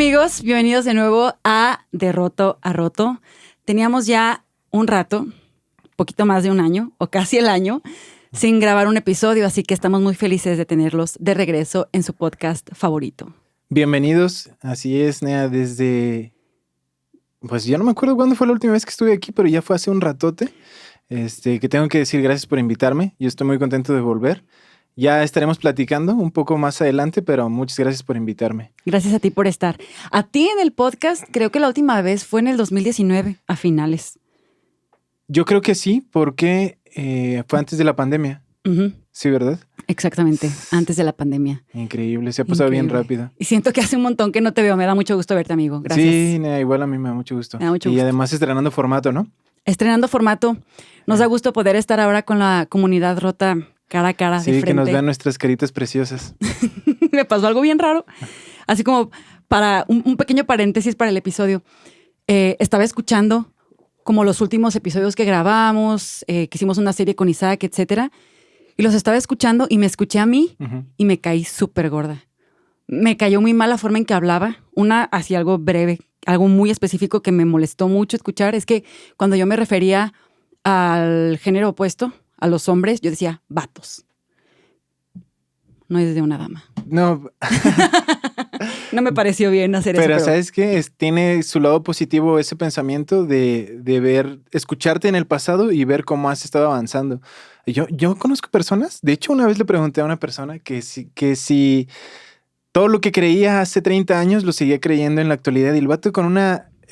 amigos, bienvenidos de nuevo a De Roto a Roto. Teníamos ya un rato, poquito más de un año o casi el año, sin grabar un episodio, así que estamos muy felices de tenerlos de regreso en su podcast favorito. Bienvenidos, así es, Nea, desde... Pues ya no me acuerdo cuándo fue la última vez que estuve aquí, pero ya fue hace un ratote. Que tengo que decir gracias por invitarme. Yo estoy muy contento de volver. Ya estaremos platicando un poco más adelante, pero muchas gracias por invitarme. Gracias a ti por estar. A ti en el podcast, creo que la última vez fue en el 2019, a finales. Yo creo que sí, porque fue antes de la pandemia. Uh-huh. Sí, ¿verdad? Exactamente, antes de la pandemia. Increíble, se ha pasado bien rápido. Y siento que hace un montón que no te veo. Me da mucho gusto verte, amigo. Gracias. Sí, igual a mí me da mucho gusto. Me da mucho gusto. Y además estrenando formato, ¿no? Estrenando formato. Nos da gusto poder estar ahora con la comunidad rota cara a cara, sí, de frente. que nos vean nuestras caritas preciosas. Me pasó algo bien raro. Así como para un pequeño paréntesis para el episodio. Estaba escuchando como los últimos episodios que grabamos, que hicimos una serie con Isaac, etcétera. Y los estaba escuchando y me escuché a mí y me caí súper gorda. Me cayó muy mal la forma en que hablaba. Así algo breve, algo muy específico que me molestó mucho escuchar es que cuando yo me refería al género opuesto, a los hombres, yo decía vatos. No es de una dama. No. No me pareció bien hacer eso. Pero ¿sabes qué? Tiene su lado positivo ese pensamiento de escucharte en el pasado y ver cómo has estado avanzando. Yo conozco personas, de hecho una vez le pregunté a una persona que si todo lo que creía hace 30 años lo seguía creyendo en la actualidad, y el vato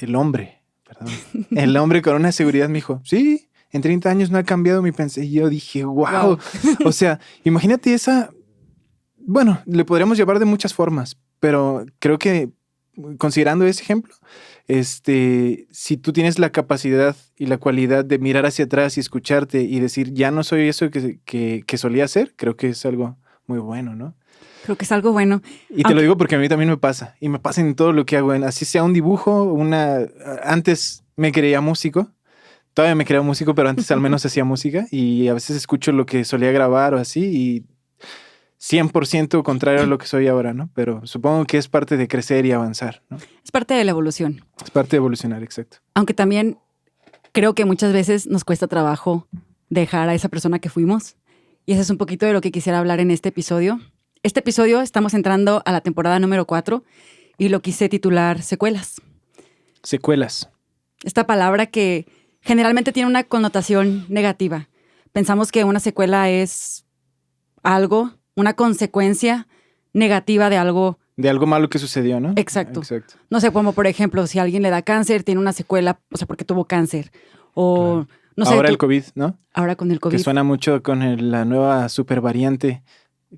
el hombre con una seguridad me dijo, sí, en 30 años no ha cambiado mi pensamiento. Y yo dije, wow. O sea, imagínate bueno, le podríamos llevar de muchas formas, pero creo que considerando ese ejemplo, si tú tienes la capacidad y la cualidad de mirar hacia atrás y escucharte y decir, ya no soy eso que solía ser, creo que es algo muy bueno, ¿no? Creo que es algo bueno. Y te lo digo porque a mí también me pasa, y me pasa en todo lo que hago, así sea un dibujo, antes me creía músico, todavía me creo músico, pero antes al menos hacía música, y a veces escucho lo que solía grabar o así, y 100% contrario a lo que soy ahora, ¿no? Pero supongo que es parte de crecer y avanzar, ¿no? Es parte de la evolución. Es parte de evolucionar, exacto. Aunque también creo que muchas veces nos cuesta trabajo dejar a esa persona que fuimos. Y eso es un poquito de lo que quisiera hablar en este episodio. Este episodio estamos entrando a la temporada número 4 y lo quise titular Secuelas. Secuelas. Esta palabra que generalmente tiene una connotación negativa. Pensamos que una secuela es algo, una consecuencia negativa de algo. De algo malo que sucedió, ¿no? Exacto. No sé, como por ejemplo, si a alguien le da cáncer, tiene una secuela, o sea, porque tuvo cáncer. O claro. No sé. Ahora el COVID, ¿no? Ahora con el COVID. Que suena mucho con la nueva super variante,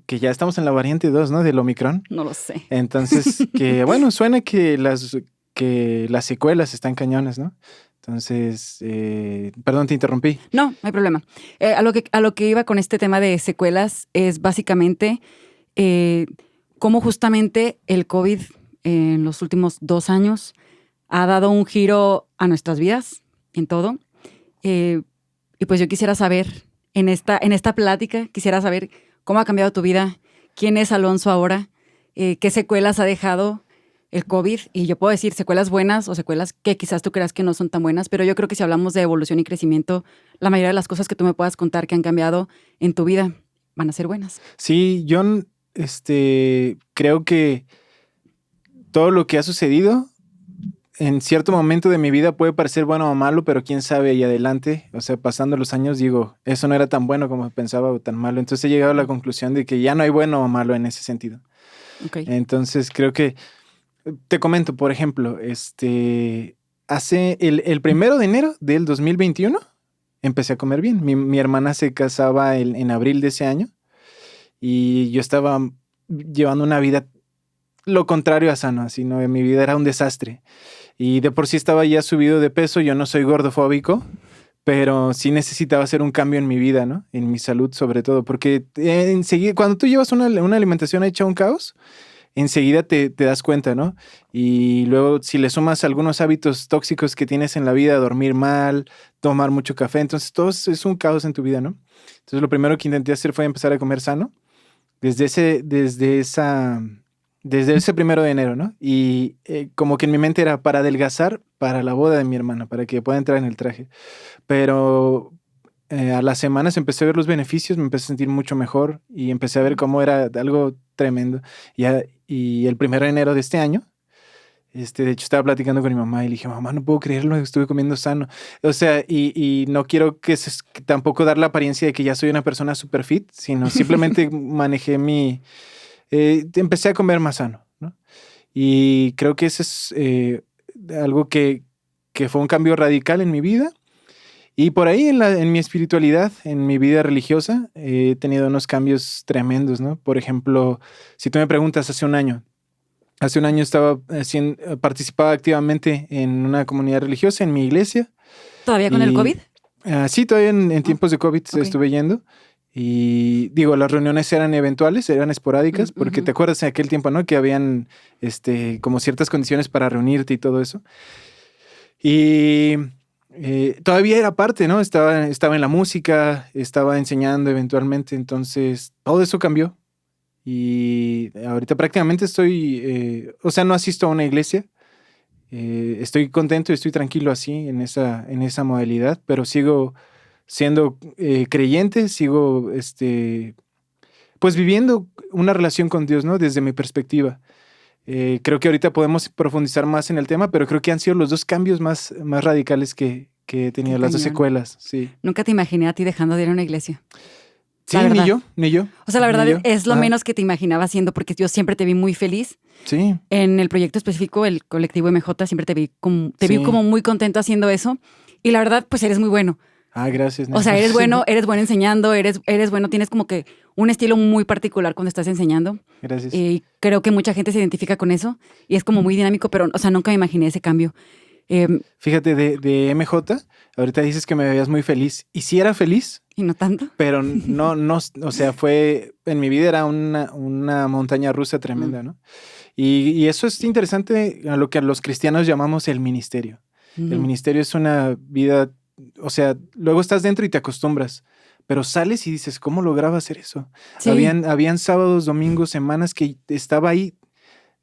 que ya estamos en la variante 2, ¿no? Del Omicron. No lo sé. Entonces, que bueno, suena que las secuelas están cañonas, ¿no? Entonces, perdón, te interrumpí. No, no hay problema. A lo que iba con este tema de secuelas es básicamente cómo justamente el COVID en los últimos 2 años ha dado un giro a nuestras vidas, en todo. Y pues yo quisiera saber, en esta plática, quisiera saber cómo ha cambiado tu vida, quién es Alonso ahora, qué secuelas ha dejado el COVID, y yo puedo decir secuelas buenas o secuelas que quizás tú creas que no son tan buenas, pero yo creo que si hablamos de evolución y crecimiento, la mayoría de las cosas que tú me puedas contar que han cambiado en tu vida van a ser buenas. Sí, yo creo que todo lo que ha sucedido en cierto momento de mi vida puede parecer bueno o malo, pero quién sabe, y adelante, o sea, pasando los años digo, eso no era tan bueno como pensaba o tan malo. Entonces he llegado a la conclusión de que ya no hay bueno o malo en ese sentido. Okay. Entonces creo que te comento, por ejemplo, hace el 1 de enero del 2021 empecé a comer bien. Mi hermana se casaba en abril de ese año y yo estaba llevando una vida lo contrario a sano, así, ¿no? Mi vida era un desastre y de por sí estaba ya subido de peso. Yo no soy gordofóbico, pero sí necesitaba hacer un cambio en mi vida, ¿no? En mi salud sobre todo, porque enseguida, cuando tú llevas una alimentación hecha un caos, enseguida te das cuenta, ¿no? Y luego si le sumas algunos hábitos tóxicos que tienes en la vida, dormir mal, tomar mucho café, entonces todo es un caos en tu vida, ¿no? Entonces lo primero que intenté hacer fue empezar a comer sano. Desde esa desde ese 1 de enero, ¿no? Y como que en mi mente era para adelgazar para la boda de mi hermana, para que pueda entrar en el traje. Pero a las semanas empecé a ver los beneficios, me empecé a sentir mucho mejor y empecé a ver cómo era algo tremendo. Y el 1 de enero de este año, de hecho estaba platicando con mi mamá y le dije, mamá, no puedo creerlo, estuve comiendo sano. O sea, y no quiero que tampoco dar la apariencia de que ya soy una persona super fit, sino simplemente manejé empecé a comer más sano, ¿no? Y creo que ese es algo que fue un cambio radical en mi vida. Y por ahí en mi espiritualidad, en mi vida religiosa, he tenido unos cambios tremendos, ¿no? Por ejemplo, si tú me preguntas hace un año participaba activamente en una comunidad religiosa, en mi iglesia. ¿Todavía con el COVID? Sí, todavía en tiempos de COVID estuve yendo. Y digo, las reuniones eran eventuales, eran esporádicas, porque te acuerdas en aquel tiempo, ¿no? Que habían como ciertas condiciones para reunirte y todo eso. Y todavía era parte, ¿no? Estaba en la música, estaba enseñando eventualmente, entonces todo eso cambió. Y ahorita prácticamente o sea, no asisto a una iglesia. Estoy contento y estoy tranquilo así en esa modalidad, pero sigo siendo creyente, sigo pues viviendo una relación con Dios, ¿no? Desde mi perspectiva. Creo que ahorita podemos profundizar más en el tema, pero creo que han sido los dos cambios más radicales que he tenido, las dos secuelas. Sí. Nunca te imaginé a ti dejando de ir a una iglesia. Sí, ni yo. O sea, la verdad es lo menos que te imaginaba haciendo, porque yo siempre te vi muy feliz. Sí. En el proyecto específico, el colectivo MJ, siempre te vi como muy contento haciendo eso. Y la verdad, pues eres muy bueno. Gracias. O sea, eres bueno enseñando, eres bueno, tienes como que un estilo muy particular cuando estás enseñando. Gracias. Y creo que mucha gente se identifica con eso y es como muy dinámico, pero, o sea, nunca me imaginé ese cambio. Fíjate, de MJ, ahorita dices que me veías muy feliz. Y sí era feliz. Y no tanto. Pero no, o sea, en mi vida era una montaña rusa tremenda, ¿no? Y eso es interesante a lo que a los cristianos llamamos el ministerio. El ministerio es una vida, o sea, luego estás dentro y te acostumbras, pero sales y dices, ¿cómo lograba hacer eso? Sí. Habían sábados, domingos, semanas que estaba ahí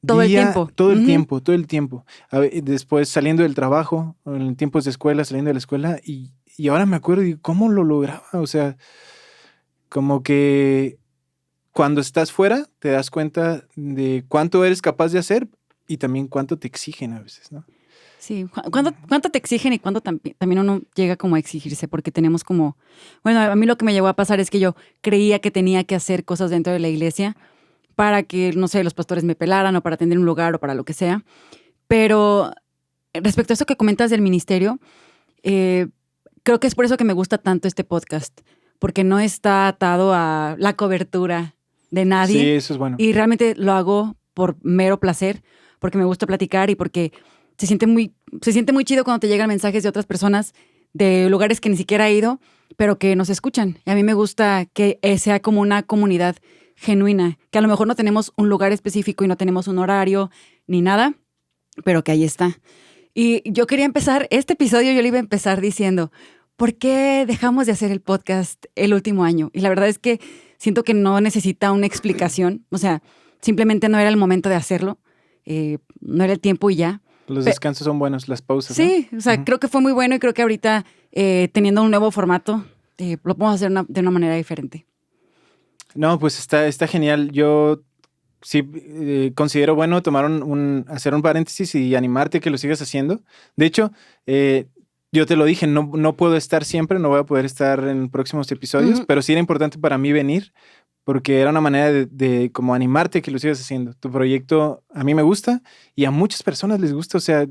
todo el tiempo. Todo el tiempo. Después saliendo del trabajo, en tiempos de escuela, saliendo de la escuela, y ahora me acuerdo y cómo lo lograba. O sea, como que cuando estás fuera te das cuenta de cuánto eres capaz de hacer y también cuánto te exigen a veces, ¿no? Sí, cuánto te exigen y cuánto también uno llega como a exigirse, porque tenemos como... Bueno, a mí lo que me llegó a pasar es que yo creía que tenía que hacer cosas dentro de la iglesia para que, no sé, los pastores me pelaran o para atender un lugar o para lo que sea. Pero respecto a eso que comentas del ministerio, creo que es por eso que me gusta tanto este podcast, porque no está atado a la cobertura de nadie. Sí, eso es bueno. Y realmente lo hago por mero placer, porque me gusta platicar y porque se siente muy chido cuando te llegan mensajes de otras personas de lugares que ni siquiera he ido, pero que nos escuchan. Y a mí me gusta que sea como una comunidad genuina, que a lo mejor no tenemos un lugar específico y no tenemos un horario ni nada, pero que ahí está. Y yo quería empezar, este episodio yo le iba a empezar diciendo, ¿por qué dejamos de hacer el podcast el último año? Y la verdad es que siento que no necesita una explicación, o sea, simplemente no era el momento de hacerlo, no era el tiempo y ya. Los descansos son buenos, las pausas. Sí, ¿no? O sea, creo que fue muy bueno y creo que ahorita, teniendo un nuevo formato, lo podemos hacer de una manera diferente. No, pues está genial. Yo sí considero bueno hacer un paréntesis y animarte a que lo sigas haciendo. De hecho, yo te lo dije, no puedo estar siempre, no voy a poder estar en próximos episodios, pero sí era importante para mí venir porque era una manera de como animarte a que lo sigas haciendo. Tu proyecto a mí me gusta y a muchas personas les gusta. O sea,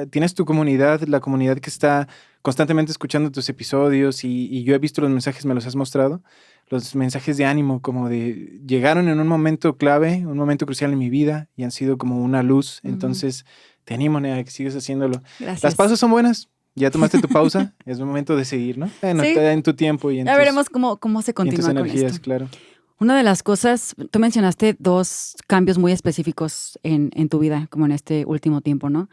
tienes tu comunidad, la comunidad que está constantemente escuchando tus episodios y yo he visto los mensajes, me los has mostrado. Los mensajes de ánimo, como llegaron en un momento clave, un momento crucial en mi vida y han sido como una luz. Entonces, te animo, Nea, a que sigas haciéndolo. Gracias. Las pausas son buenas. Ya tomaste tu pausa. Es momento de seguir, ¿no? Bueno, sí. En tu tiempo y ya veremos cómo se continúa tus energías, con esto. Claro. Una de las cosas, tú mencionaste 2 cambios muy específicos en tu vida, como en este último tiempo, ¿no?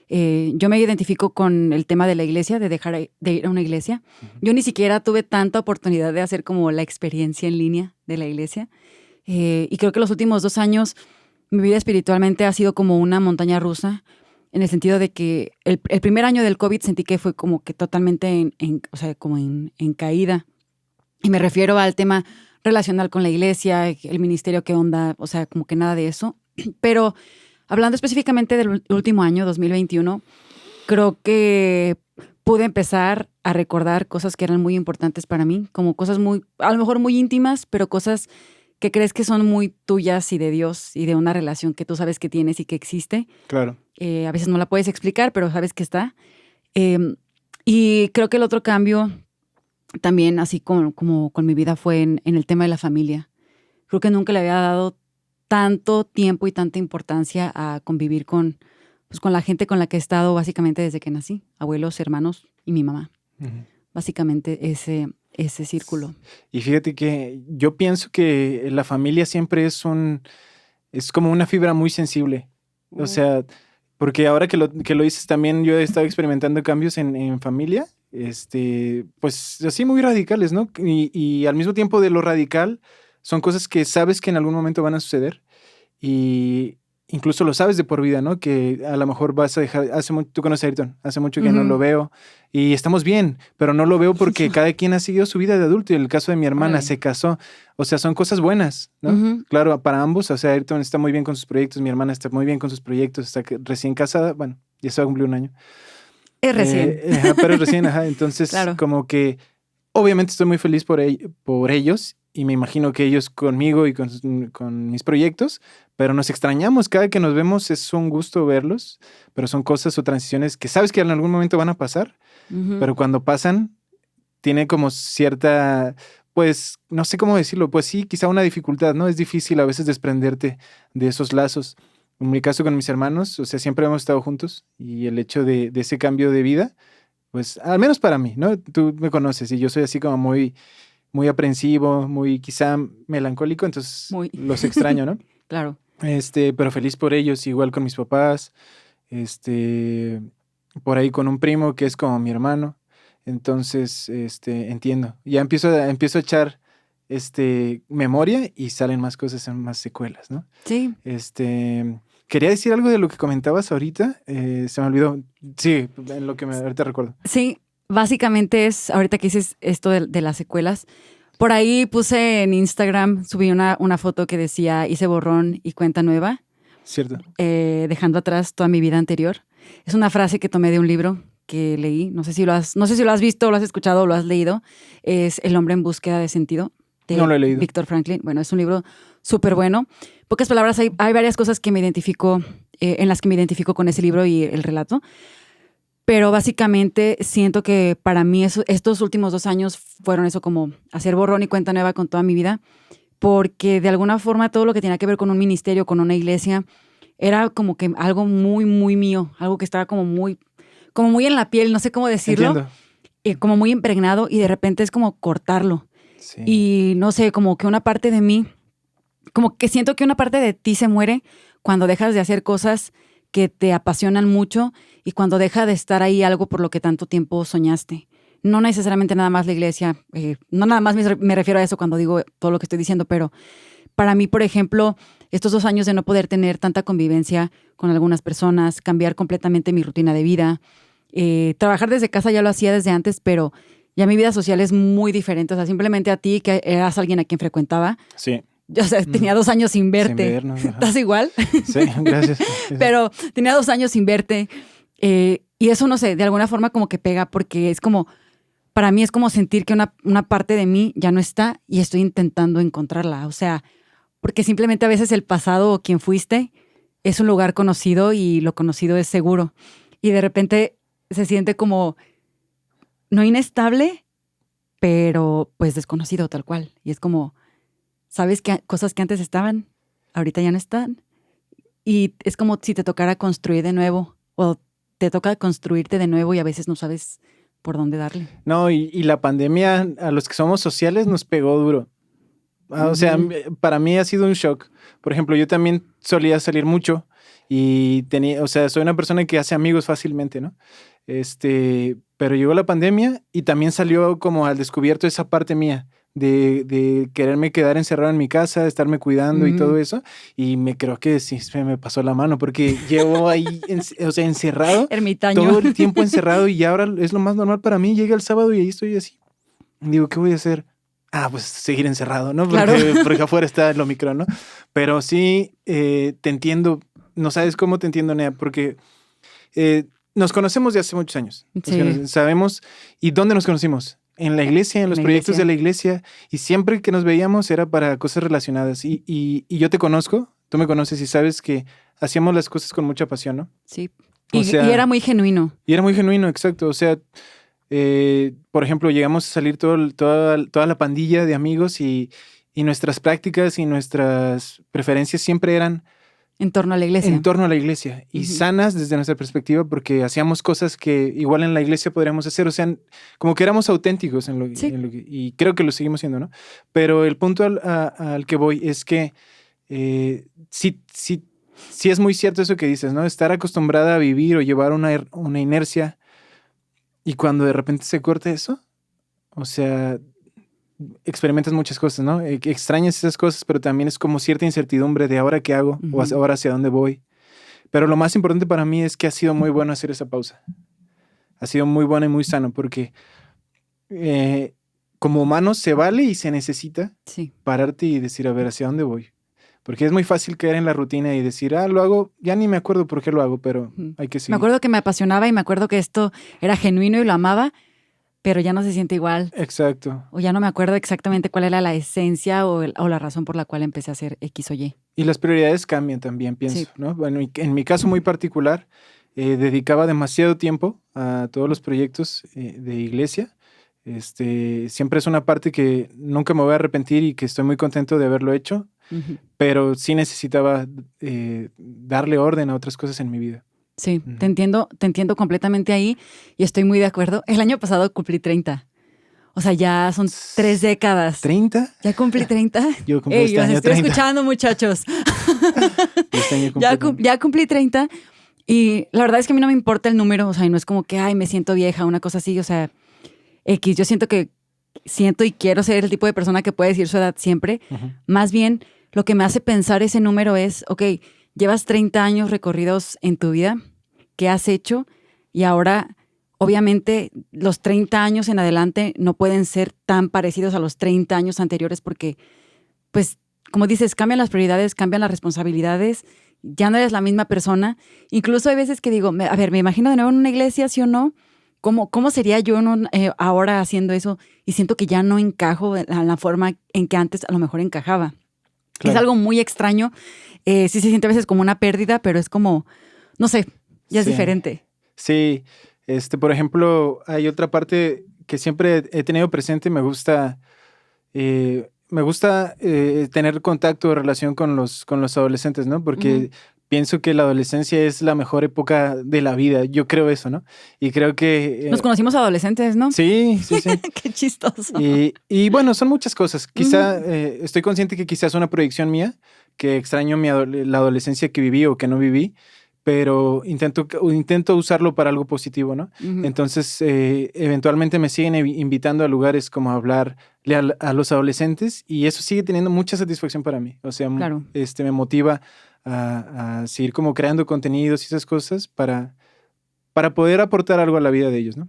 Yo me identifico con el tema de la iglesia, de dejar de ir a una iglesia. Yo ni siquiera tuve tanta oportunidad de hacer como la experiencia en línea de la iglesia. Y creo que los últimos 2 años mi vida espiritualmente ha sido como una montaña rusa, en el sentido de que el primer año del COVID sentí que fue como que totalmente o sea, como en caída. Y me refiero al tema relacional con la iglesia, el ministerio, qué onda, o sea, como que nada de eso. Pero hablando específicamente del último año, 2021, creo que pude empezar a recordar cosas que eran muy importantes para mí, como cosas muy, a lo mejor muy íntimas, pero cosas que crees que son muy tuyas y de Dios y de una relación que tú sabes que tienes y que existe. Claro. A veces no la puedes explicar, pero sabes que está. Y creo que el otro cambio también, así como con mi vida, fue en el tema de la familia. Creo que nunca le había dado tanto tiempo y tanta importancia a convivir con la gente con la que he estado básicamente desde que nací. Abuelos, hermanos y mi mamá. Ujú. Básicamente ese círculo. Y fíjate que yo pienso que la familia siempre es como una fibra muy sensible. O sea, porque ahora que lo dices también, yo he estado experimentando cambios en familia, pues así muy radicales, ¿no? Y al mismo tiempo de lo radical, son cosas que sabes que en algún momento van a suceder y incluso lo sabes de por vida, ¿no? Que a lo mejor vas a dejar, tú conoces a Ayrton, hace mucho que no lo veo y estamos bien, pero no lo veo porque cada quien ha seguido su vida de adulto y en el caso de mi hermana se casó, o sea, son cosas buenas, ¿no? Claro, para ambos, o sea, Ayrton está muy bien con sus proyectos, mi hermana está muy bien con sus proyectos, está recién casada, bueno, ya se va a cumplir un año. Es recién. Pero es recién, entonces claro. como que obviamente estoy muy feliz por ellos y me imagino que ellos conmigo y con mis proyectos, pero nos extrañamos. Cada que nos vemos es un gusto verlos, pero son cosas o transiciones que sabes que en algún momento van a pasar, pero cuando pasan, tiene como cierta, pues, no sé cómo decirlo, pues sí, quizá una dificultad, ¿no? Es difícil a veces desprenderte de esos lazos. En mi caso con mis hermanos, o sea, siempre hemos estado juntos y el hecho de ese cambio de vida, pues, al menos para mí, ¿no? Tú me conoces y yo soy así como muy, muy aprensivo, muy quizá melancólico, entonces los extraño, ¿no? Claro. Pero feliz por ellos, igual con mis papás, por ahí con un primo que es como mi hermano, entonces, entiendo. Ya empiezo a echar, memoria y salen más cosas, más secuelas, ¿no? Sí. Quería decir algo de lo que comentabas ahorita, se me olvidó. Sí, en lo que ahorita recuerdo. Sí, básicamente es, ahorita que dices esto de las secuelas, por ahí puse en Instagram, subí una foto que decía, hice borrón y cuenta nueva. Cierto. Dejando atrás toda mi vida anterior. Es una frase que tomé de un libro que leí, no sé si lo has visto, lo has escuchado o lo has leído. Es El hombre en búsqueda de sentido, de No lo he leído. Viktor Franklin. Bueno, es un libro súper bueno. Pocas palabras, hay varias cosas que me identifico, en las que me identifico con ese libro y el relato. Pero básicamente siento que para mí estos últimos 2 años fueron eso, como hacer borrón y cuenta nueva con toda mi vida, porque de alguna forma todo lo que tenía que ver con un ministerio, con una iglesia, era como que algo muy, muy mío, algo que estaba como muy en la piel, no sé cómo decirlo. Entiendo. Como muy impregnado y de repente es como cortarlo. Sí. Y no sé, como que una parte de mí, como que siento que una parte de ti se muere cuando dejas de hacer cosas que te apasionan mucho y cuando deja de estar ahí algo por lo que tanto tiempo soñaste. No necesariamente nada más la iglesia, no nada más me refiero a eso cuando digo todo lo que estoy diciendo, pero para mí, por ejemplo, estos 2 años de no poder tener tanta convivencia con algunas personas, cambiar completamente mi rutina de vida, trabajar desde casa ya lo hacía desde antes, pero ya mi vida social es muy diferente. O sea, simplemente a ti, que eras alguien a quien frecuentaba. Sí. Yo, o sea, tenía 2 años sin verte. Sin vernos, ¿Estás igual? Sí, gracias. Pero tenía 2 años sin verte. Y eso, no sé, de alguna forma como que pega, porque es como, para mí es como sentir que una parte de mí ya no está y estoy intentando encontrarla. O sea, porque simplemente a veces el pasado o quien fuiste es un lugar conocido y lo conocido es seguro. Y de repente se siente como, no inestable, pero pues desconocido tal cual. Y es como, sabes que cosas que antes estaban, ahorita ya no están. Y es como si te tocara construir de nuevo o te toca construirte de nuevo y a veces no sabes por dónde darle. No, y la pandemia a los que somos sociales nos pegó duro. O sea, para mí ha sido un shock. Por ejemplo, yo también solía salir mucho y tenía, o sea, soy una persona que hace amigos fácilmente, ¿no? Pero llegó la pandemia y también salió como al descubierto esa parte mía de quererme quedar encerrado en mi casa, de estarme cuidando y todo eso. Y creo que sí se me pasó la mano porque llevo ahí, encerrado. Ermitaño. Todo el tiempo encerrado y ahora es lo más normal para mí. Llega el sábado y ahí estoy así. Digo, ¿qué voy a hacer? Pues seguir encerrado, ¿no? Porque, claro. Porque afuera está el Omicron, ¿no? Pero sí, te entiendo. No sabes cómo te entiendo, Nea, porque nos conocemos de hace muchos años. Sí. Sabemos. ¿Y dónde nos conocimos? En la iglesia, en los proyectos de la iglesia. Y siempre que nos veíamos era para cosas relacionadas. Y yo te conozco, tú me conoces y sabes que hacíamos las cosas con mucha pasión, ¿no? Sí. Y era muy genuino. Y era muy genuino, exacto. O sea, por ejemplo, llegamos a salir toda la pandilla de amigos y nuestras prácticas y nuestras preferencias siempre eran en torno a la iglesia. En torno a la iglesia. Y sanas desde nuestra perspectiva porque hacíamos cosas que igual en la iglesia podríamos hacer. O sea, como que éramos auténticos en lo que, y creo que lo seguimos siendo, ¿no? Pero el punto al que voy es que sí es muy cierto eso que dices, ¿no? Estar acostumbrada a vivir o llevar una inercia y cuando de repente se corta eso, o sea, experimentas muchas cosas, ¿no? Extrañas esas cosas, pero también es como cierta incertidumbre de ahora qué hago o ahora hacia dónde voy. Pero lo más importante para mí es que ha sido muy bueno hacer esa pausa. Ha sido muy bueno y muy sano porque como humano se vale y se necesita pararte y decir, a ver, ¿hacia dónde voy? Porque es muy fácil caer en la rutina y decir, lo hago, ya ni me acuerdo por qué lo hago, pero hay que seguir. Me acuerdo que me apasionaba y me acuerdo que esto era genuino y lo amaba, pero ya no se siente igual. Exacto. O ya no me acuerdo exactamente cuál era la esencia o la razón por la cual empecé a hacer X o Y. Y las prioridades cambian también, pienso, ¿no? Bueno, en mi caso muy particular, dedicaba demasiado tiempo a todos los proyectos de iglesia. Siempre es una parte que nunca me voy a arrepentir y que estoy muy contento de haberlo hecho, pero sí necesitaba darle orden a otras cosas en mi vida. Sí, te entiendo completamente ahí y estoy muy de acuerdo. El año pasado cumplí 30. O sea, ya son 3 décadas. ¿30? ¿Ya cumplí 30? Yo cumplí este año 30. Estoy escuchando, muchachos. Este año ya cumplí 30 y la verdad es que a mí no me importa el número. O sea, no es como que, me siento vieja, una cosa así. O sea, X, yo siento y quiero ser el tipo de persona que puede decir su edad siempre. Más bien, lo que me hace pensar ese número es, ok, llevas 30 años recorridos en tu vida, ¿qué has hecho? Y ahora, obviamente, los 30 años en adelante no pueden ser tan parecidos a los 30 años anteriores porque, pues, como dices, cambian las prioridades, cambian las responsabilidades, ya no eres la misma persona. Incluso hay veces que digo, a ver, me imagino de nuevo en una iglesia, ¿sí o no? ¿Cómo sería yo ahora haciendo eso? Y siento que ya no encajo en la forma en que antes a lo mejor encajaba. Claro. Es algo muy extraño. Sí se siente a veces como una pérdida, pero es como, no sé, ya es diferente. Sí. Por ejemplo, hay otra parte que siempre he tenido presente. Me gusta tener contacto o relación con los adolescentes, ¿no? Porque pienso que la adolescencia es la mejor época de la vida. Yo creo eso, ¿no? Y creo que... Nos conocimos adolescentes, ¿no? Sí. Qué chistoso. Y bueno, son muchas cosas. Quizá estoy consciente que quizás es una proyección mía, que extraño la adolescencia que viví o que no viví, pero intento usarlo para algo positivo, ¿no? Entonces, eventualmente me siguen invitando a lugares como a hablarle a los adolescentes y eso sigue teniendo mucha satisfacción para mí. O sea, claro. Me motiva a seguir como creando contenidos y esas cosas para poder aportar algo a la vida de ellos, ¿no?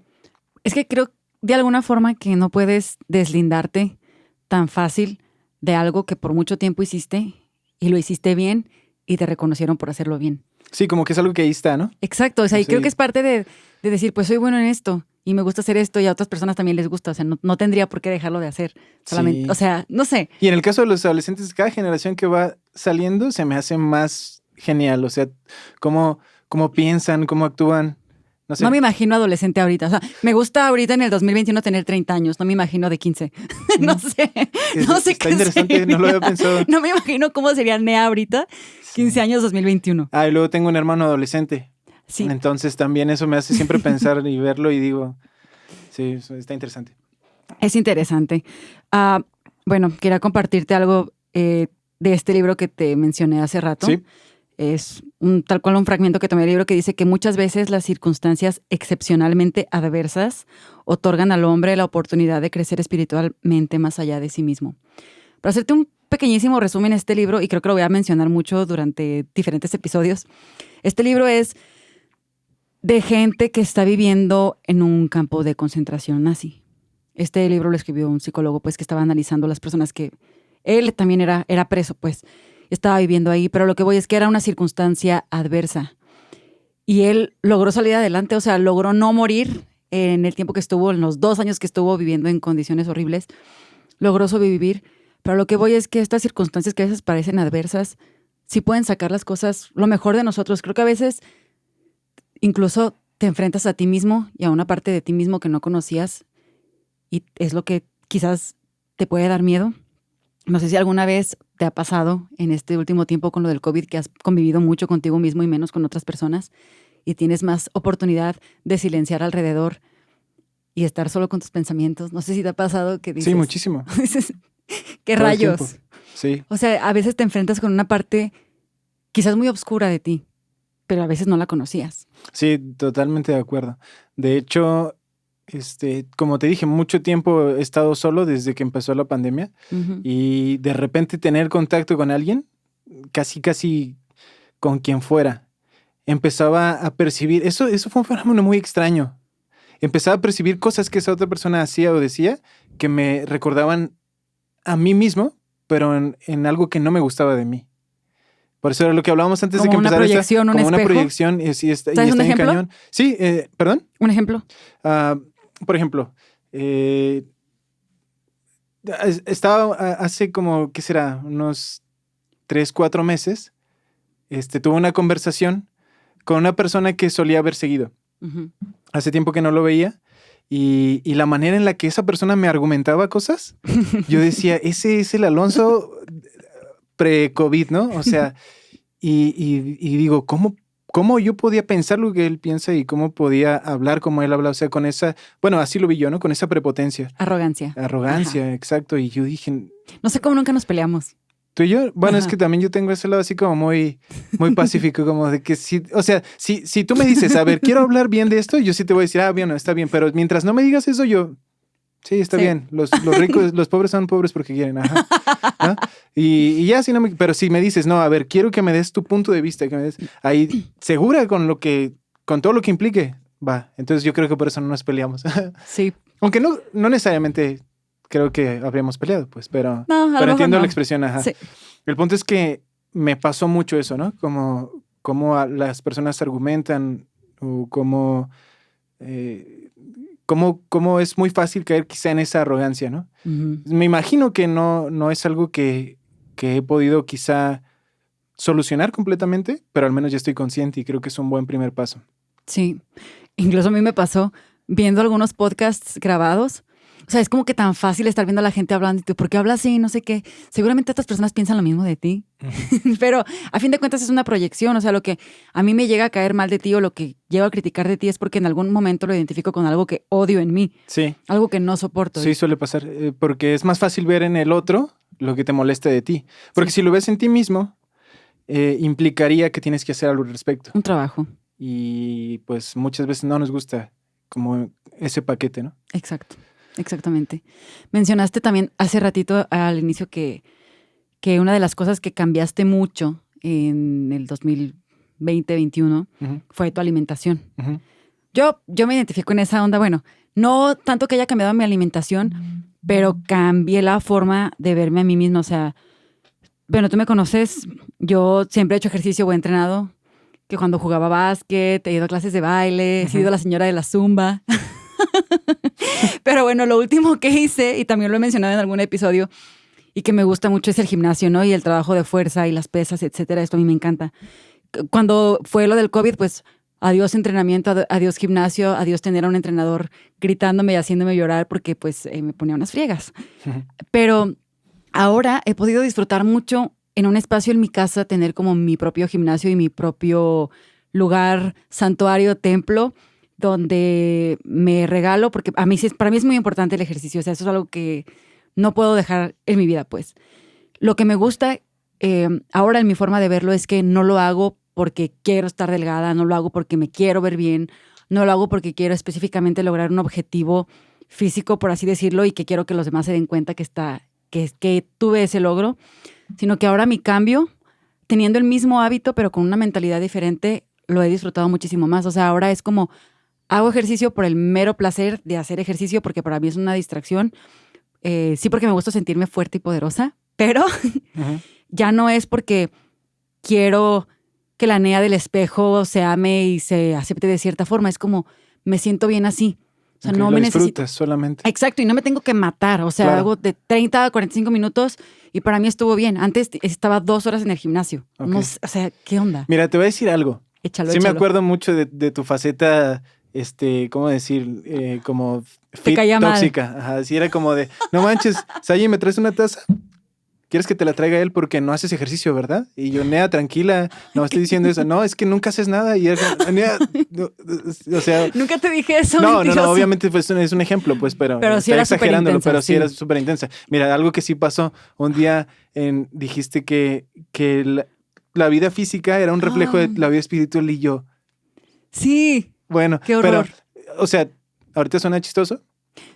Es que creo de alguna forma que no puedes deslindarte tan fácil de algo que por mucho tiempo hiciste y lo hiciste bien y te reconocieron por hacerlo bien. Sí, como que es algo que ahí está, ¿no? Exacto, o sea, y creo que es parte de decir, pues soy bueno en esto y me gusta hacer esto y a otras personas también les gusta, o sea, no tendría por qué dejarlo de hacer, solamente, o sea, no sé. Y en el caso de los adolescentes, cada generación que va saliendo se me hace más genial, o sea, cómo piensan, cómo actúan. No sé. No me imagino adolescente ahorita. O sea, me gusta ahorita en el 2021 tener 30 años. No me imagino de 15. No sé está qué interesante, sería. no lo había pensado. No me imagino cómo sería Nea ahorita, 15 años 2021. Y luego tengo un hermano adolescente. Sí. Entonces también eso me hace siempre pensar y verlo y digo, sí, está interesante. Es interesante. Bueno, quería compartirte algo de este libro que te mencioné hace rato. Sí. Es tal cual un fragmento que tomé del libro que dice que muchas veces las circunstancias excepcionalmente adversas otorgan al hombre la oportunidad de crecer espiritualmente más allá de sí mismo. Para hacerte un pequeñísimo resumen, este libro, y creo que lo voy a mencionar mucho durante diferentes episodios, este libro es de gente que está viviendo en un campo de concentración nazi. Este libro lo escribió un psicólogo, pues, que estaba analizando las personas que... Él también era preso, pues, estaba viviendo ahí, pero lo que voy es que era una circunstancia adversa. Y él logró salir adelante, o sea, logró no morir en el tiempo que estuvo, en los 2 años que estuvo viviendo en condiciones horribles, logró sobrevivir. Pero lo que voy es que estas circunstancias que a veces parecen adversas, sí pueden sacar las cosas, lo mejor de nosotros. Creo que a veces incluso te enfrentas a ti mismo y a una parte de ti mismo que no conocías y es lo que quizás te puede dar miedo. No sé si alguna vez te ha pasado en este último tiempo con lo del COVID que has convivido mucho contigo mismo y menos con otras personas y tienes más oportunidad de silenciar alrededor y estar solo con tus pensamientos. No sé si te ha pasado que dices... Sí, muchísimo. Dices, ¿qué Todo el rayos? tiempo. Sí. O sea, a veces te enfrentas con una parte quizás muy oscura de ti, pero a veces no la conocías. Sí, totalmente de acuerdo. De hecho, como te dije, mucho tiempo he estado solo desde que empezó la pandemia Uh-huh. y de repente tener contacto con alguien, casi con quien fuera, empezaba a percibir, eso fue un fenómeno muy extraño. Empezaba a percibir cosas que esa otra persona hacía o decía que me recordaban a mí mismo, pero en algo que no me gustaba de mí. Por eso era lo que hablábamos antes de que Como una empezara proyección, un como una espejo. proyección y está ¿Sabes un bien ejemplo? cañón. Sí, ¿perdón? ¿Un ejemplo? Por ejemplo, estaba hace como, ¿qué será? Unos 3-4 meses, tuve una conversación con una persona que solía haber seguido. Uh-huh. Hace tiempo que no lo veía y la manera en la que esa persona me argumentaba cosas, yo decía, ese es el Alonso pre-COVID, ¿no? O sea, y digo, ¿cómo yo podía pensar lo que él piensa y cómo podía hablar como él habla? O sea, con esa, bueno, así lo vi yo, ¿no? Con esa prepotencia. Arrogancia. Arrogancia, Ajá. exacto. Y yo dije, No sé cómo nunca nos peleamos. tú y yo, bueno, es Ajá. que también yo tengo ese lado así como muy pacífico, como de que si, o sea, si tú me dices, a ver, quiero hablar bien de esto, yo sí te voy a decir, bien, está bien, pero mientras no me digas eso, yo, sí, está Sí. bien, los ricos, los pobres son pobres porque quieren, ajá, ¿no? Y ya, si no pero si me dices, no, a ver, quiero que me des tu punto de vista, que me des, ahí, segura con todo lo que implique, va, entonces yo creo que por eso no nos peleamos. Sí. Aunque no necesariamente creo que habríamos peleado, pues, pero No, a lo mejor entiendo no. la expresión, ajá. Sí. El punto es que me pasó mucho eso, ¿no? Como las personas argumentan o cómo es muy fácil caer quizá en esa arrogancia, ¿no? Uh-huh. Me imagino que no es algo que he podido quizá solucionar completamente, pero al menos ya estoy consciente y creo que es un buen primer paso. Sí. Incluso a mí me pasó viendo algunos podcasts grabados. O sea, es como que tan fácil estar viendo a la gente hablando y tú, ¿por qué hablas así? No sé qué. Seguramente otras personas piensan lo mismo de ti. Uh-huh. Pero a fin de cuentas es una proyección. O sea, lo que a mí me llega a caer mal de ti o lo que llego a criticar de ti es porque en algún momento lo identifico con algo que odio en mí. Sí. Algo que no soporto. Sí, suele pasar. Porque es más fácil ver en el otro lo que te molesta de ti. Porque si lo ves en ti mismo, implicaría que tienes que hacer algo al respecto. Un trabajo. Y pues muchas veces no nos gusta como ese paquete, ¿no? Exacto. Exactamente. Mencionaste también hace ratito al inicio que una de las cosas que cambiaste mucho en el 2020-21 Uh-huh. fue tu alimentación. Uh-huh. Yo me identifico en esa onda, bueno, no tanto que haya cambiado mi alimentación, pero cambié la forma de verme a mí misma. O sea, bueno, tú me conoces, yo siempre he hecho ejercicio o he entrenado, que cuando jugaba básquet, he ido a clases de baile, he sido la señora de la zumba. Pero bueno, lo último que hice, y también lo he mencionado en algún episodio, y que me gusta mucho es el gimnasio, ¿no? Y el trabajo de fuerza y las pesas, etcétera. Esto a mí me encanta. Cuando fue lo del COVID, pues adiós entrenamiento, adiós gimnasio, adiós tener a un entrenador gritándome y haciéndome llorar porque pues me ponía unas friegas. Uh-huh. Pero ahora he podido disfrutar mucho en un espacio en mi casa, tener como mi propio gimnasio y mi propio lugar, santuario, templo, donde me regalo, porque para mí es muy importante el ejercicio. O sea, eso es algo que no puedo dejar en mi vida, pues. Lo que me gusta ahora en mi forma de verlo es que no lo hago porque quiero estar delgada, no lo hago porque me quiero ver bien, no lo hago porque quiero específicamente lograr un objetivo físico, por así decirlo, y que quiero que los demás se den cuenta que tuve ese logro, sino que ahora mi cambio, teniendo el mismo hábito, pero con una mentalidad diferente, lo he disfrutado muchísimo más. O sea, ahora es como, hago ejercicio por el mero placer de hacer ejercicio, porque para mí es una distracción. Sí, porque me gusta sentirme fuerte y poderosa, pero ya no es porque quiero que la Nea del espejo se ame y se acepte de cierta forma. Es como, me siento bien así. O sea, no lo me disfrutas necesito. solamente. Exacto, y no me tengo que matar. O sea, Claro. hago de 30 a 45 minutos y para mí estuvo bien. Antes estaba 2 horas en el gimnasio. Ok. No sé, o sea, ¿qué onda? Mira, te voy a decir algo. Échalo, Sí me échalo. acuerdo mucho de tu faceta, ¿cómo decir? Como fit caía mal. tóxica. Ajá, sí, era como de, no manches, Sayi, ¿me traes una taza? ¿Quieres que te la traiga él porque no haces ejercicio, verdad? Y yo, Nea, tranquila, no estoy diciendo eso. No, es que nunca haces nada. Y era, Nea, no, o sea... Nunca te dije eso, No, mentiroso. obviamente pues, es un ejemplo, pues, pero sí estoy era exagerándolo, superintensa, pero sí sí. era súper intensa. Mira, algo que sí pasó, un día dijiste que la vida física era un reflejo de la vida espiritual y yo, Sí, bueno, qué horror. pero, o sea, ahorita suena chistoso.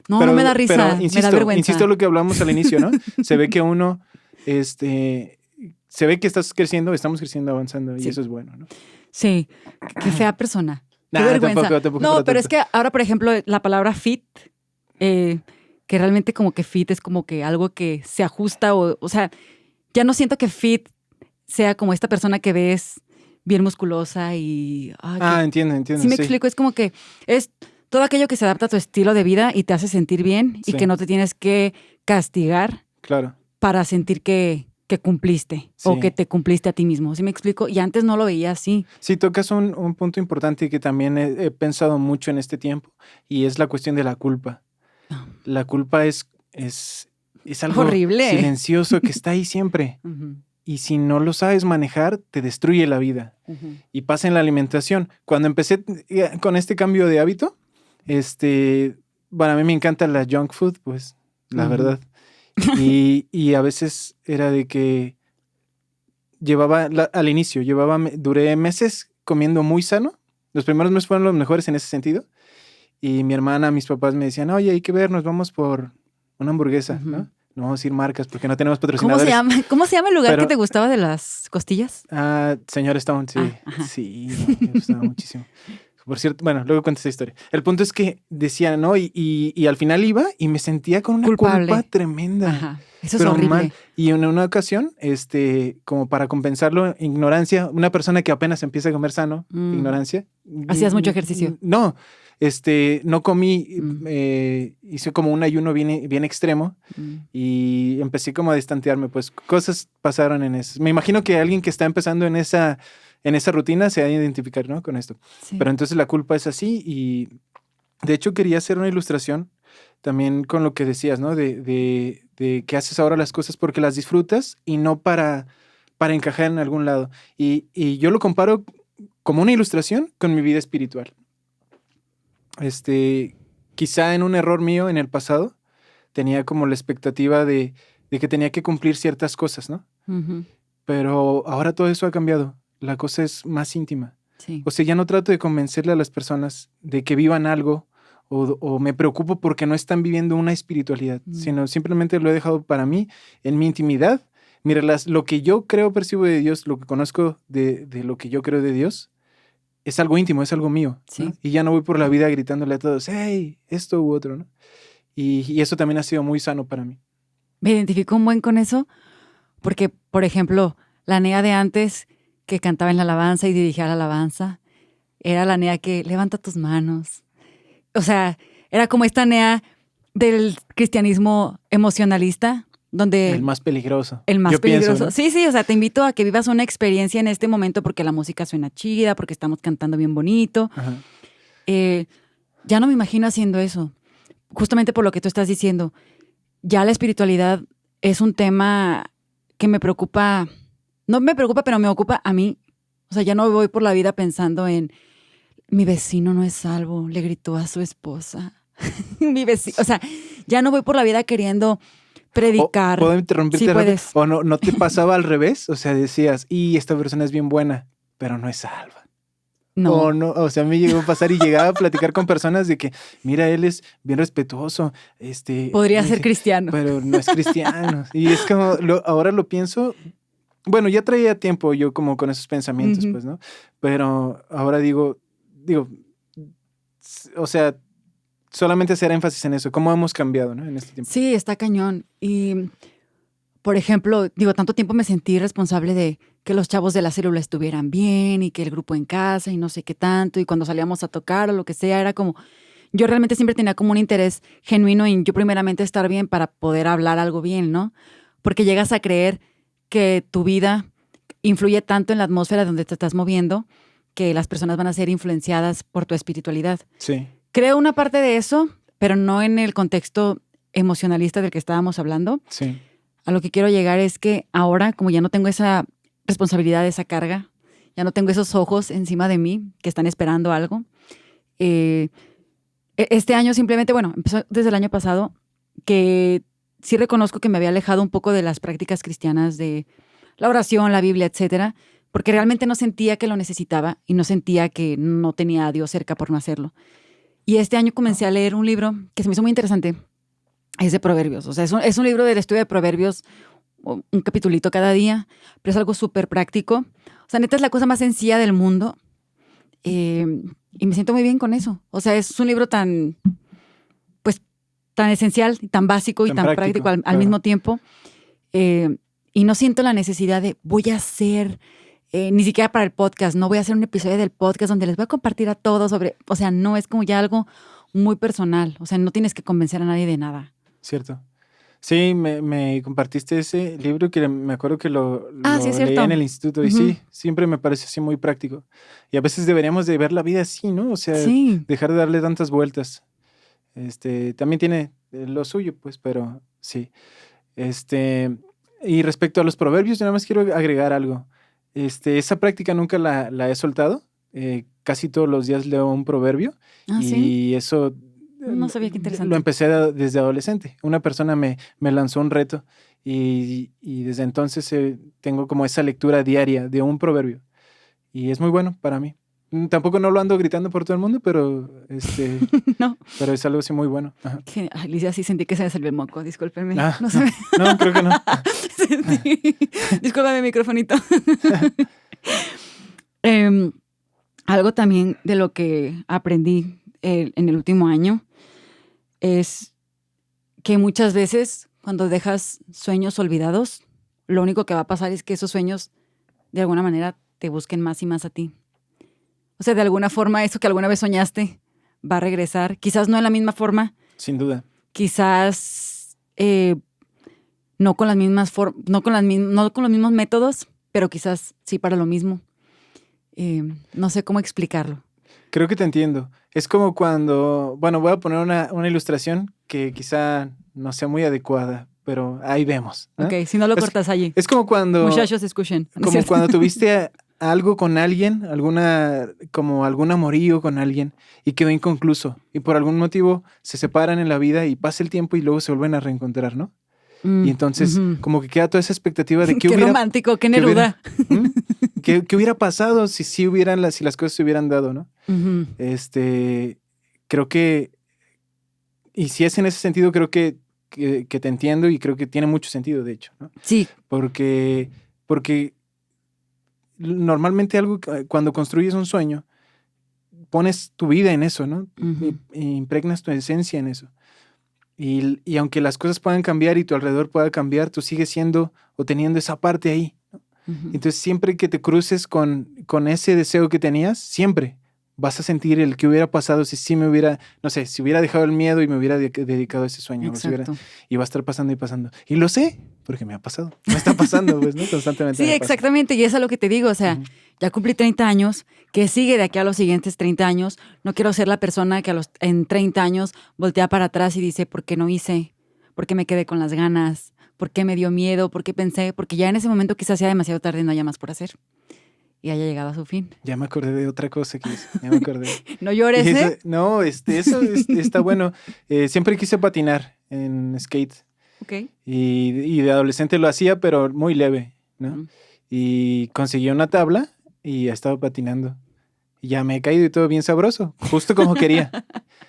No, pero, no me da risa, pero me da vergüenza. insisto lo que hablamos al inicio, ¿no? Se ve que uno, se ve que estás creciendo, estamos creciendo, avanzando y Sí. eso es bueno, ¿no? Sí, qué fea persona. Qué Nah, vergüenza. tampoco No, para pero es tanto. que ahora, por ejemplo, la palabra fit, que realmente como que fit es como que algo que se ajusta o sea, ya no siento que fit sea como esta persona que ves bien musculosa y... Entiendo. sí me explico, es como que es todo aquello que se adapta a tu estilo de vida y te hace sentir bien y Sí. que no te tienes que castigar Claro. para sentir que cumpliste o Sí. que te cumpliste a ti mismo. ¿Sí me explico? Y antes no lo veía así. Sí, tocas un punto importante que también he pensado mucho en este tiempo y es la cuestión de la culpa. La culpa es algo Horrible. silencioso que está ahí siempre. Ujú, Y si no lo sabes manejar, te destruye la vida. ujú. Y pasa en la alimentación. Cuando empecé con este cambio de hábito, para mí me encanta la junk food, pues, la Ujú. verdad. Y a veces era de que al inicio, duré meses comiendo muy sano. Los primeros meses fueron los mejores en ese sentido. Y mi hermana, mis papás me decían, oye, hay que vernos, vamos por una hamburguesa, Ujú. ¿no? No vamos a decir marcas porque no tenemos patrocinadores. ¿Cómo se llama el lugar Pero- que te gustaba de las costillas? Señor Stone, sí. Ajá. Sí, no, me gustaba muchísimo. Por cierto, bueno, luego cuento esa historia. El punto es que decían, ¿no? Y al final iba y me sentía con una Culpable. culpa tremenda. Ajá. Eso es Pero horrible. mal. Y en una ocasión, como para compensarlo, ignorancia, una persona que apenas empieza a comer sano, ignorancia. ¿Hacías mucho ejercicio? No, no comí, Mm. hice como un ayuno bien extremo y empecé como a distantearme, pues cosas pasaron en eso. Me imagino que alguien que está empezando en esa rutina se va a identificar, ¿no? Con esto. Sí. Pero entonces la culpa es así y de hecho quería hacer una ilustración también con lo que decías, ¿no? De que haces ahora las cosas porque las disfrutas y no para encajar en algún lado. Y yo lo comparo como una ilustración con mi vida espiritual. Quizá en un error mío en el pasado tenía como la expectativa de que tenía que cumplir ciertas cosas, ¿no? Ujú. Pero ahora todo eso ha cambiado. La cosa es más íntima. Sí. O sea, ya no trato de convencerle a las personas de que vivan algo o me preocupo porque no están viviendo una espiritualidad, sino simplemente lo he dejado para mí, en mi intimidad. Mira, lo que yo creo, percibo de Dios, lo que conozco de lo que yo creo de Dios, es algo íntimo, es algo mío. Sí. ¿no? Y ya no voy por la vida gritándole a todos, hey, esto u otro, ¿no? Y eso también ha sido muy sano para mí. Me identifico un buen con eso porque, por ejemplo, la Nea de antes que cantaba en la alabanza y dirigía la alabanza, era la Nea que levanta tus manos. O sea, era como esta Nea del cristianismo emocionalista, donde... El más peligroso. El más yo peligroso. Pienso, ¿no? Sí, o sea, te invito a que vivas una experiencia en este momento porque la música suena chida, porque estamos cantando bien bonito. Ajá. Ya no me imagino haciendo eso. Justamente por lo que tú estás diciendo. Ya la espiritualidad es un tema que me preocupa. No me preocupa, pero me ocupa a mí. O sea, ya no voy por la vida pensando en mi vecino no es salvo, le gritó a su esposa. Mi vecino. O sea, ya no voy por la vida queriendo predicar. ¿Puedo interrumpirte? Sí, puedes. ¿O no te pasaba al revés? O sea, decías, y esta persona es bien buena. pero no es salva. No. O no, o sea, me llegó a pasar y llegaba a platicar con personas de que, mira, él es bien respetuoso. Podría ser cristiano. Pero no es cristiano. Y es como, ahora lo pienso, bueno, ya traía tiempo yo como con esos pensamientos, pues, ¿no? Pero ahora digo, o sea, solamente hacer énfasis en eso, cómo hemos cambiado, ¿no? En este tiempo. Sí, está cañón. Y, por ejemplo, tanto tiempo me sentí responsable de que los chavos de la célula estuvieran bien y que el grupo en casa y no sé qué tanto. Y cuando salíamos a tocar o lo que sea, era como, yo realmente siempre tenía como un interés genuino en yo primeramente estar bien para poder hablar algo bien, ¿no? Porque llegas a creer que tu vida influye tanto en la atmósfera donde te estás moviendo que las personas van a ser influenciadas por tu espiritualidad. Sí. Creo una parte de eso, pero no en el contexto emocionalista del que estábamos hablando. Sí. A lo que quiero llegar es que ahora, como ya no tengo esa responsabilidad, esa carga, ya no tengo esos ojos encima de mí que están esperando algo, este año simplemente, bueno, empezó desde el año pasado, que sí reconozco que me había alejado un poco de las prácticas cristianas de la oración, la Biblia, etcétera, porque realmente no sentía que lo necesitaba y no sentía que no tenía a Dios cerca por no hacerlo. Y este año comencé a leer un libro que se me hizo muy interesante. Es de Proverbios. O sea, es un libro del estudio de Proverbios, un capitulito cada día, pero es algo súper práctico. O sea, neta es la cosa más sencilla del mundo. Y me siento muy bien con eso. O sea, es un libro tan esencial, tan básico y tan práctico al mismo tiempo. Y no siento la necesidad de voy a hacer... ni siquiera para el podcast, no voy a hacer un episodio del podcast donde les voy a compartir a todos sobre, o sea, no, es como ya algo muy personal, o sea, no tienes que convencer a nadie de nada. Cierto. Sí, me compartiste ese libro que me acuerdo que lo sí, leía en el instituto y sí, siempre me parece así muy práctico. Y a veces deberíamos de ver la vida así, ¿no? O sea, dejar de darle tantas vueltas. También tiene lo suyo, pues, pero sí. Y respecto a los proverbios, yo nada más quiero agregar algo. Esa práctica nunca la he soltado. Casi todos los días leo un proverbio. Y ¿sí? eso... No sabía, qué interesante. Lo empecé desde adolescente. Una persona me lanzó un reto y desde entonces tengo como esa lectura diaria de un proverbio. Y es muy bueno para mí. Tampoco no lo ando gritando por todo el mundo, pero no. Pero es algo así muy bueno. Ajá. Alicia, sí sentí que se me salió el moco, discúlpenme. No, creo que no. Sí. Discúlpame, microfonito. Algo también de lo que aprendí en el último año es que muchas veces cuando dejas sueños olvidados, lo único que va a pasar es que esos sueños de alguna manera te busquen más y más a ti. O sea, de alguna forma eso que alguna vez soñaste va a regresar. Quizás no en la misma forma. Sin duda. Quizás no con las mismas no con los mismos métodos, pero quizás sí para lo mismo. No sé cómo explicarlo. Creo que te entiendo. Es como cuando, bueno, voy a poner una ilustración que quizá no sea muy adecuada, pero ahí vemos, ¿no? Ok, si no lo cortas allí. Es como cuando... Muchachos, escuchen. ¿No como cuando tuviste algo con alguien, algún amorío con alguien y quedó inconcluso y por algún motivo se separan en la vida y pasa el tiempo y luego se vuelven a reencontrar, ¿no? Y entonces como que queda toda esa expectativa de que qué romántico, qué Neruda. ¿Qué hubiera pasado si las cosas se hubieran dado, ¿no? Creo que, y si es en ese sentido, creo que te entiendo y creo que tiene mucho sentido, de hecho, ¿no? Sí. Porque normalmente cuando construyes un sueño, pones tu vida en eso, ¿no? E impregnas tu esencia en eso. Y aunque las cosas puedan cambiar y tu alrededor pueda cambiar, tú sigues siendo o teniendo esa parte ahí, ¿no? Entonces siempre que te cruces con ese deseo que tenías, siempre vas a sentir el que hubiera pasado si hubiera dejado el miedo y me hubiera dedicado a ese sueño. Y va a estar pasando y pasando. Y lo sé, porque me ha pasado. Me está pasando, pues, ¿no? Constantemente. Sí, exactamente. Y eso es lo que te digo. O sea, ya cumplí 30 años. ¿Qué sigue de aquí a los siguientes 30 años? No quiero ser la persona que en 30 años voltea para atrás y dice, ¿por qué no hice? ¿Por qué me quedé con las ganas? ¿Por qué me dio miedo? ¿Por qué pensé? Porque ya en ese momento quizás sea demasiado tarde y no haya más por hacer. Y haya llegado a su fin. Ya me acordé de otra cosa que hice. Ya me acordé. No llores, ¿eh? No, eso está bueno. Siempre quise patinar en skate. Ok. Y de adolescente lo hacía, pero muy leve, ¿no? Y conseguí una tabla y he estado patinando. Y ya me he caído y todo bien sabroso, justo como quería.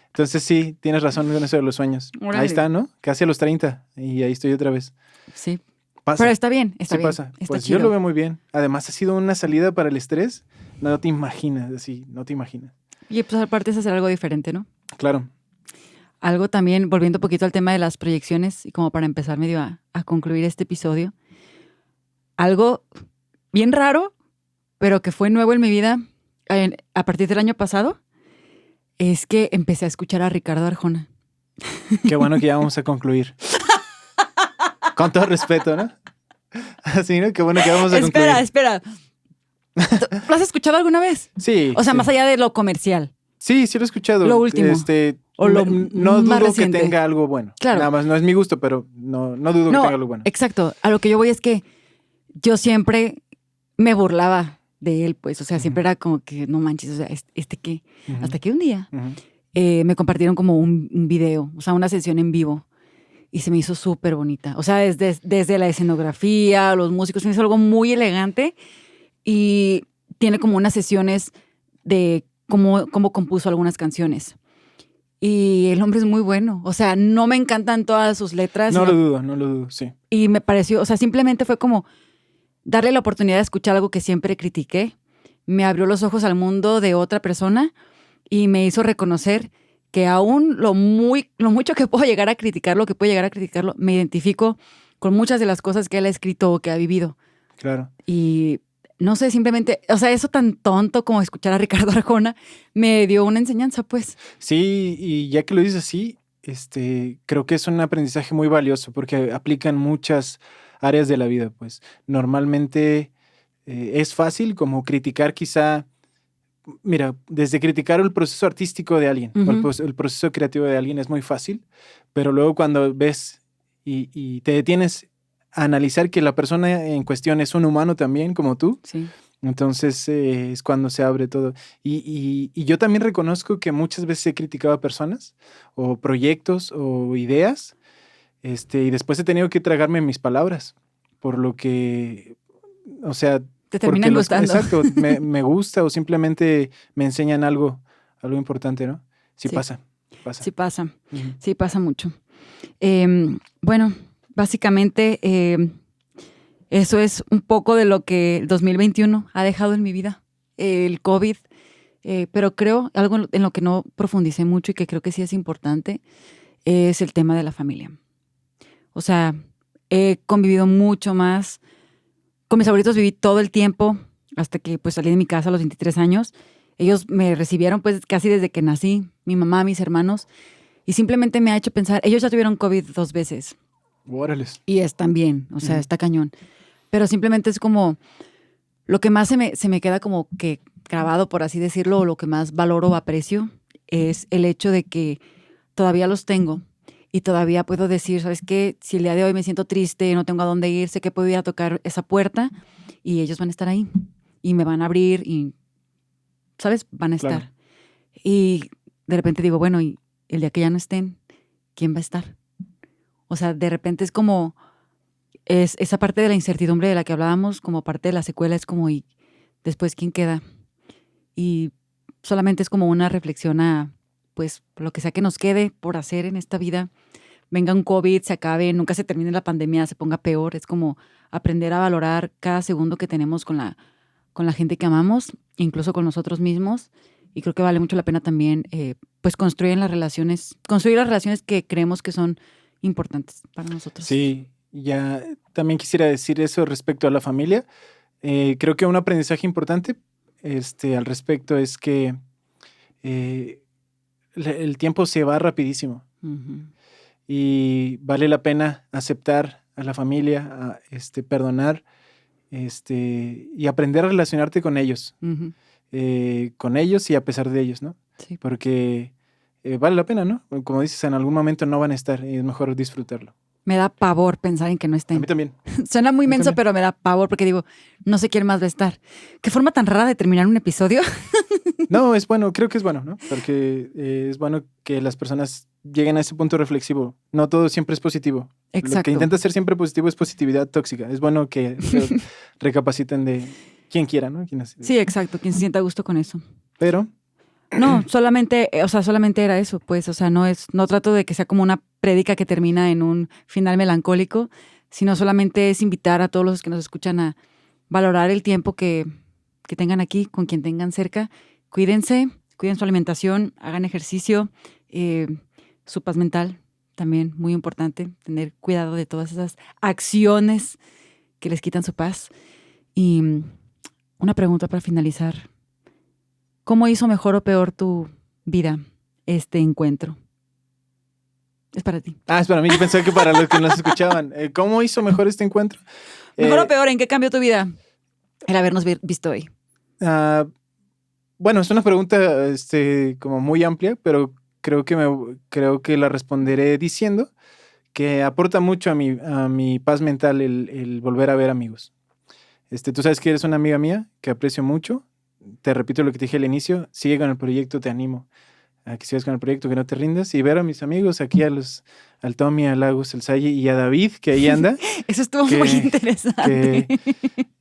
Entonces sí, tienes razón con eso de los sueños. Órale. Ahí está, ¿no? Casi a los 30 y ahí estoy otra vez. Sí. Pasa. Pero está bien, está Sí bien. pasa. Está Pues chido. yo lo veo muy bien. Además ha sido una salida para el estrés. No te imaginas, así, no te imaginas. Y pues aparte es hacer algo diferente, ¿no? Claro. Algo también, volviendo un poquito al tema de las proyecciones, y como para empezar medio a concluir este episodio, algo bien raro, pero que fue nuevo en mi vida a partir del año pasado, es que empecé a escuchar a Ricardo Arjona. Qué bueno que ya vamos a concluir. Con todo respeto, ¿no? Así, ¿no? Qué bueno que vamos a concluir. Espera. ¿Lo has escuchado alguna vez? Sí. O sea, sí. más allá de lo comercial. Sí, sí lo he escuchado. Lo último. O lo no más dudo reciente. que tenga algo bueno. Claro. Nada más, no es mi gusto, pero no dudo que tenga algo bueno. Exacto. A lo que yo voy es que yo siempre me burlaba de él, pues. O sea, siempre era como que, no manches, o sea, ¿este qué? Ujú. Hasta que un día Ujú. me compartieron como un video, o sea, una sesión en vivo. Y se me hizo súper bonita. O sea, desde la escenografía, los músicos, se me hizo algo muy elegante. Y tiene como unas sesiones de cómo compuso algunas canciones. Y el hombre es muy bueno. O sea, no me encantan todas sus letras. No lo dudo, sí. Y me pareció, o sea, simplemente fue como darle la oportunidad de escuchar algo que siempre critiqué. Me abrió los ojos al mundo de otra persona y me hizo reconocer que aún lo mucho que puedo llegar a criticarlo, me identifico con muchas de las cosas que él ha escrito o que ha vivido. Claro. Y no sé, simplemente, o sea, eso tan tonto como escuchar a Ricardo Arjona me dio una enseñanza, pues. Sí, y ya que lo dices así, creo que es un aprendizaje muy valioso porque aplica en muchas áreas de la vida, pues. Normalmente es fácil como criticar quizá, mira, desde criticar el proceso artístico de alguien o el proceso creativo de alguien es muy fácil, pero luego cuando ves y te detienes a analizar que la persona en cuestión es un humano también, como tú, Sí. entonces es cuando se abre todo. Y yo también reconozco que muchas veces he criticado a personas o proyectos o ideas, y después he tenido que tragarme mis palabras, por lo que, o sea, Te terminan gustando. Exacto, me gusta o simplemente me enseñan algo importante, ¿no? Sí. Pasa. Sí pasa, Uh-huh. sí pasa mucho. Bueno, básicamente eso es un poco de lo que el 2021 ha dejado en mi vida, el COVID, pero creo, algo en lo que no profundicé mucho y que creo que sí es importante, es el tema de la familia. O sea, he convivido mucho más. Con mis abuelitos viví todo el tiempo, hasta que pues salí de mi casa a los 23 años. Ellos me recibieron pues casi desde que nací, mi mamá, mis hermanos, y simplemente me ha hecho pensar, ellos ya tuvieron COVID 2 veces. Órales. Y están bien, o sea, está cañón. Pero simplemente es como, lo que más se me queda como que grabado, por así decirlo, o lo que más valoro o aprecio, es el hecho de que todavía los tengo. Y todavía puedo decir, ¿sabes qué? Si el día de hoy me siento triste, no tengo a dónde ir, sé que puedo ir a tocar esa puerta y ellos van a estar ahí. Y me van a abrir y, ¿sabes? Van a estar. Claro. Y de repente digo, bueno, y el día que ya no estén, ¿quién va a estar? O sea, de repente es como, es esa parte de la incertidumbre de la que hablábamos, como parte de la secuela, es como, ¿y después quién queda? Y solamente es como una reflexión a, pues, lo que sea que nos quede por hacer en esta vida, venga un COVID, se acabe, nunca se termine la pandemia, se ponga peor. Es como aprender a valorar cada segundo que tenemos con la gente que amamos, incluso con nosotros mismos. Y creo que vale mucho la pena también, pues, construir las relaciones que creemos que son importantes para nosotros. Sí, ya también quisiera decir eso respecto a la familia. Creo que un aprendizaje importante al respecto es que el tiempo se va rapidísimo. Uh-huh. Y vale la pena aceptar a la familia, perdonar, y aprender a relacionarte con ellos. Uh-huh. Con ellos y a pesar de ellos, ¿no? Sí. Porque vale la pena, ¿no? Como dices, en algún momento no van a estar y es mejor disfrutarlo. Me da pavor pensar en que no estén. A mí también. Suena muy menso, pero me da pavor porque digo, no sé quién más va a estar. Qué forma tan rara de terminar un episodio. No, es bueno, creo que es bueno, ¿no? Porque es bueno que las personas lleguen a ese punto reflexivo. No todo siempre es positivo. Exacto. Lo que intenta ser siempre positivo es positividad tóxica. Es bueno que recapaciten de quien quiera, ¿no? Sí, exacto, quien se sienta a gusto con eso. Pero... No, solamente era eso, pues, o sea, no trato de que sea como una prédica que termina en un final melancólico, sino solamente es invitar a todos los que nos escuchan a valorar el tiempo que tengan aquí, con quien tengan cerca. Cuídense, cuiden su alimentación, hagan ejercicio, su paz mental también, muy importante, tener cuidado de todas esas acciones que les quitan su paz. Y una pregunta para finalizar. ¿Cómo hizo mejor o peor tu vida este encuentro? Es para ti. Es para mí. Yo pensé que para los que nos escuchaban. ¿Cómo hizo mejor este encuentro? ¿Mejor o peor? ¿En qué cambió tu vida el habernos visto hoy? Bueno, es una pregunta como muy amplia, pero creo que la responderé diciendo que aporta mucho a mi paz mental el volver a ver amigos. Tú sabes que eres una amiga mía que aprecio mucho. Te repito lo que te dije al inicio, sigue con el proyecto, te animo a que sigas con el proyecto, que no te rindas, y ver a mis amigos aquí, al Tommy, al Agus, al Sayi y a David, que ahí anda. Eso estuvo muy interesante.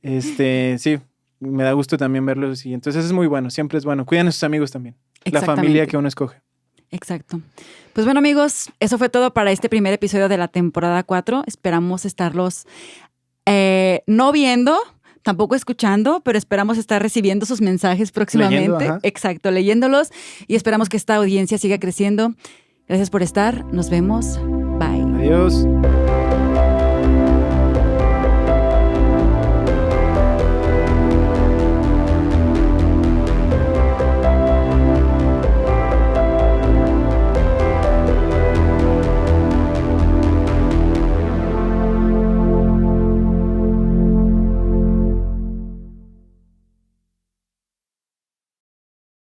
Sí, me da gusto también verlos, y entonces es muy bueno, siempre es bueno. Cuidan a sus amigos también, la familia que uno escoge. Exacto. Pues bueno, amigos, eso fue todo para este primer episodio de la temporada 4. Esperamos estarlos no viendo, tampoco escuchando, pero esperamos estar recibiendo sus mensajes próximamente. Exacto, leyéndolos, y esperamos que esta audiencia siga creciendo. Gracias por estar. Nos vemos. Bye. Adiós.